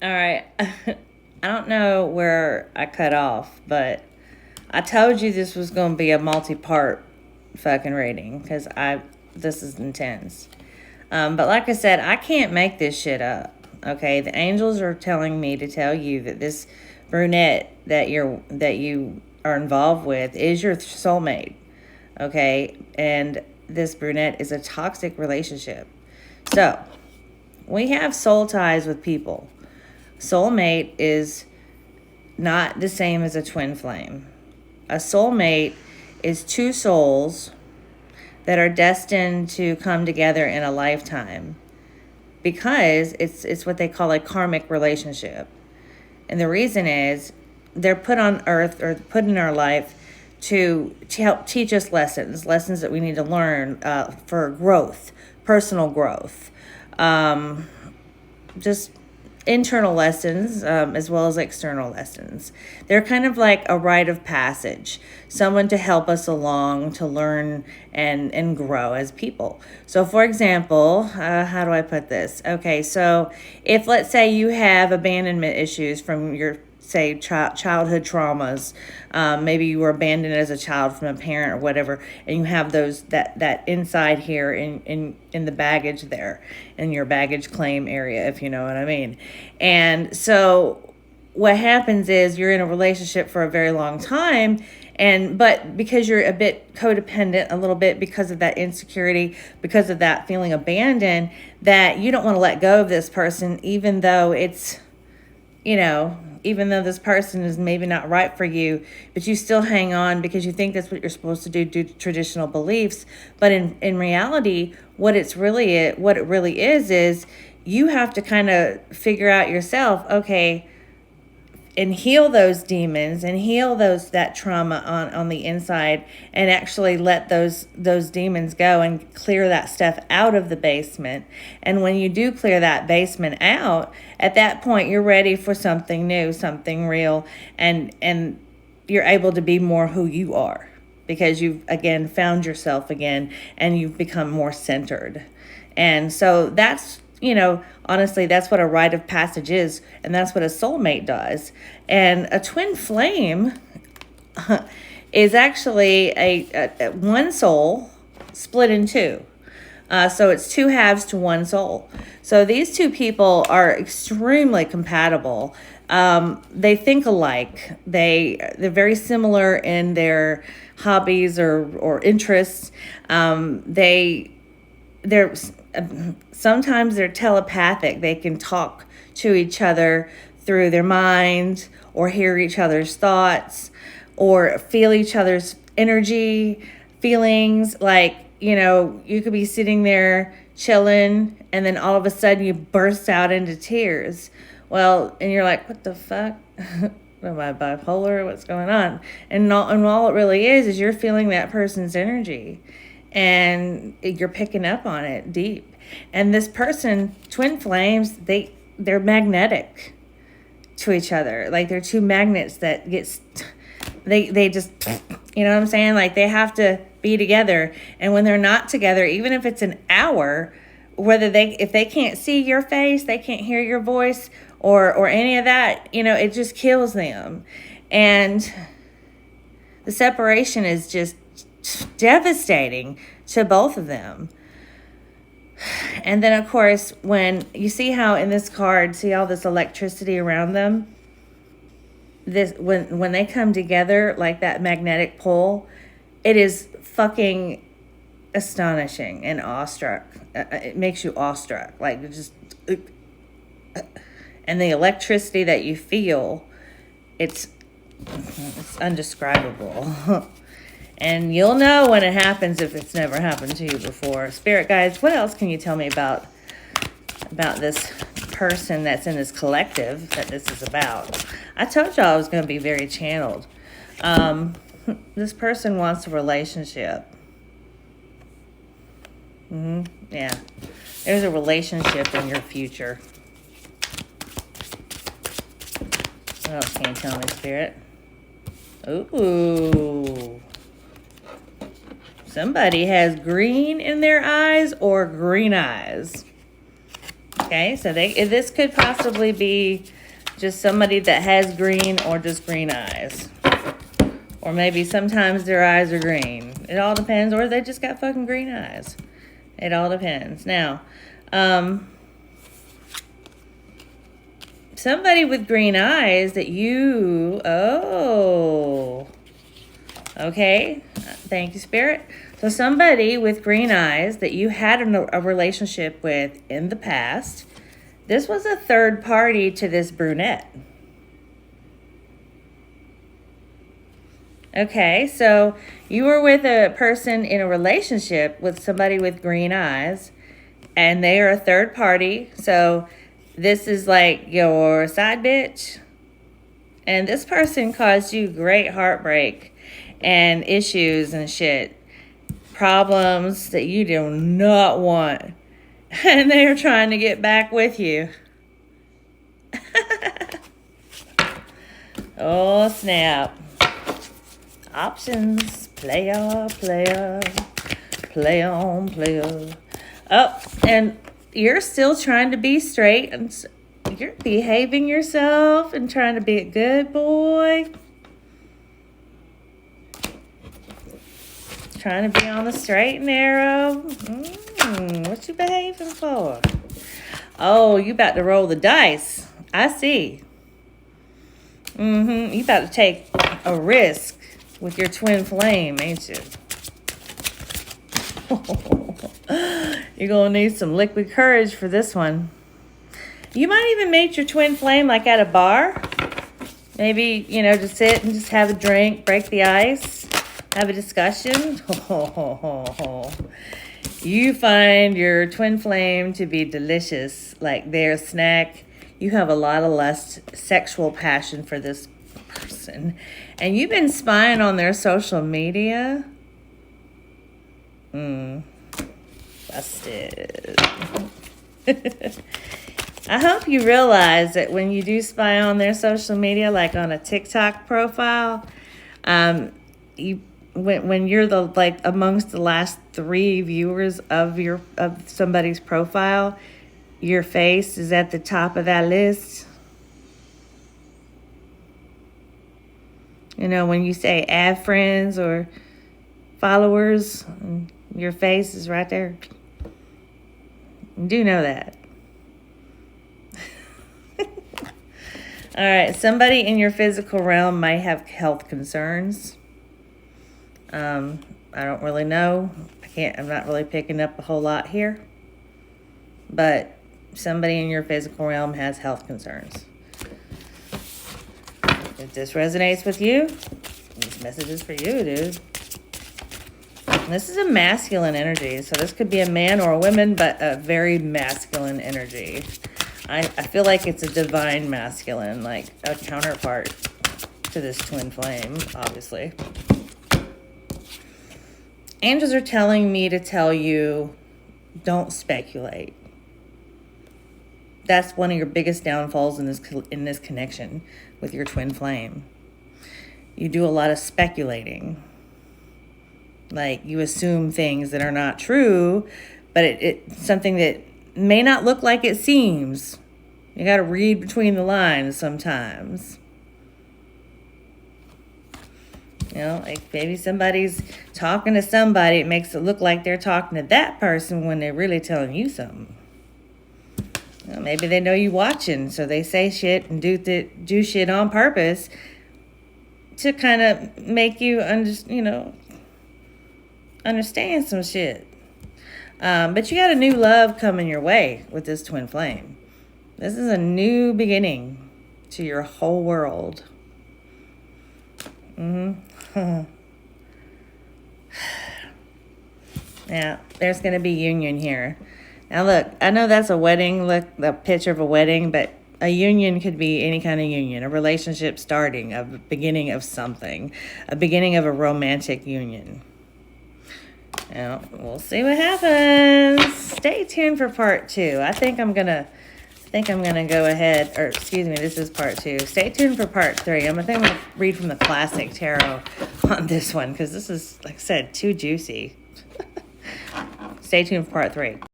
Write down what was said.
All right. I don't know where I cut off, but I told you this was going to be a multi-part fucking reading because this is intense. But like I said, I can't make this shit up. Okay, the angels are telling me to tell you that this brunette that you are involved with is your soulmate. Okay, and this brunette is a toxic relationship. So we have soul ties with people. Soulmate is not the same as a twin flame. A soulmate is two souls that are destined to come together in a lifetime because it's what they call a karmic relationship. And the reason is they're put on earth or put in our life to help teach us lessons that we need to learn for growth, personal growth, just internal lessons as well as external lessons. They're kind of like a rite of passage, someone to help us along to learn and grow as people. So for example, how do I put this? Okay, so if let's say you have abandonment issues from your say childhood traumas, maybe you were abandoned as a child from a parent or whatever, and you have those that inside here in the baggage there, in your baggage claim area, if you know what I mean. And so what happens is you're in a relationship for a very long time, but because you're a bit codependent a little bit because of that insecurity, because of that feeling abandoned, that you don't want to let go of this person, even though it's, even though this person is maybe not right for you, but you still hang on because you think that's what you're supposed to do due to traditional beliefs. But in reality, what it really is you have to kind of figure out yourself, okay, and heal those demons and heal that trauma on the inside, and actually let those demons go and clear that stuff out of the basement. And when you do clear that basement out, at that point you're ready for something new, something real, and you're able to be more who you are because you've again found yourself again and you've become more centered. And so that's, honestly, that's what a rite of passage is, and that's what a soulmate does. And a twin flame is actually a one soul split in two. So it's two halves to one soul. So these two people are extremely compatible. They think alike. They're very similar in their hobbies or interests. They're sometimes they're telepathic. They can talk to each other through their minds or hear each other's thoughts or feel each other's energy, feelings. Like, you could be sitting there chilling and then all of a sudden you burst out into tears. Well, and you're like, what the fuck? Am I bipolar? What's going on? And all it really is you're feeling that person's energy. And you're picking up on it deep. And this person, twin flames, they're magnetic to each other. Like they're two magnets that they just, you know what I'm saying? Like they have to be together. And when they're not together, even if it's an hour, if they can't see your face, they can't hear your voice or any of that, it just kills them. And the separation is just devastating to both of them. And then of course, when you see how in this card, see all this electricity around them, when they come together like that magnetic pull, it is fucking astonishing and awestruck. It makes you awestruck, like just and the electricity that you feel, it's undescribable. And you'll know when it happens if it's never happened to you before. Spirit guides, what else can you tell me about this person that's in this collective that this is about? I told y'all I was going to be very channeled. This person wants a relationship. Yeah. There's a relationship in your future. What else can you tell me, Spirit? Ooh. Somebody has green in their eyes or green eyes. Okay, so this could possibly be just somebody that has green or just green eyes. Or maybe sometimes their eyes are green. It all depends. Or they just got fucking green eyes. It all depends. Now, somebody with green eyes that you... Oh. Okay. Thank you, Spirit. So somebody with green eyes that you had a relationship with in the past, this was a third party to this brunette. Okay, so you were with a person in a relationship with somebody with green eyes, and they are a third party. So this is like your side bitch. And this person caused you great heartbreak and issues and shit. Problems that you do not want. And they are trying to get back with you. Oh, snap. Options. Player, player. Play on, player. Oh, and you're still trying to be straight. And you're behaving yourself and trying to be a good boy. Trying to be on the straight and narrow. What you behaving for? Oh, you about to roll the dice. I see. You about to take a risk with your twin flame, ain't you? You're going to need some liquid courage for this one. You might even meet your twin flame like at a bar. Maybe, just sit and just have a drink, break the ice, have a discussion. You find your twin flame to be delicious, like their snack. You have a lot of lust, sexual passion for this person. And you've been spying on their social media. Busted. I hope you realize that when you do spy on their social media, like on a TikTok profile, when you're amongst the last 3 viewers of somebody's profile, your face is at the top of that list. When you say add friends or followers, your face is right there. You do know that. All right, somebody in your physical realm might have health concerns. I don't really know. I'm not really picking up a whole lot here. But somebody in your physical realm has health concerns. If this resonates with you, this message is for you, dude. This is a masculine energy. So this could be a man or a woman, but a very masculine energy. I feel like it's a divine masculine, like a counterpart to this twin flame, obviously. Angels are telling me to tell you, don't speculate. That's one of your biggest downfalls in this connection with your twin flame. You do a lot of speculating. Like, you assume things that are not true, but it's something that may not look like it seems. You got to read between the lines sometimes. Like maybe somebody's talking to somebody. It makes it look like they're talking to that person when they're really telling you something. Maybe they know you watching, so they say shit and do shit on purpose to kind of make you understand some shit. But you got a new love coming your way with this twin flame. This is a new beginning to your whole world. Yeah, there's going to be union here. Now look, I know that's a wedding, look, the picture of a wedding, but a union could be any kind of union, a relationship starting, a beginning of something, a beginning of a romantic union. Now, we'll see what happens. Stay tuned for part 2. I think I'm gonna go ahead, or excuse me, this is part 2. Stay tuned for part 3. I'm gonna read from the classic tarot on this one because this is, like I said, too juicy. Stay tuned for part 3.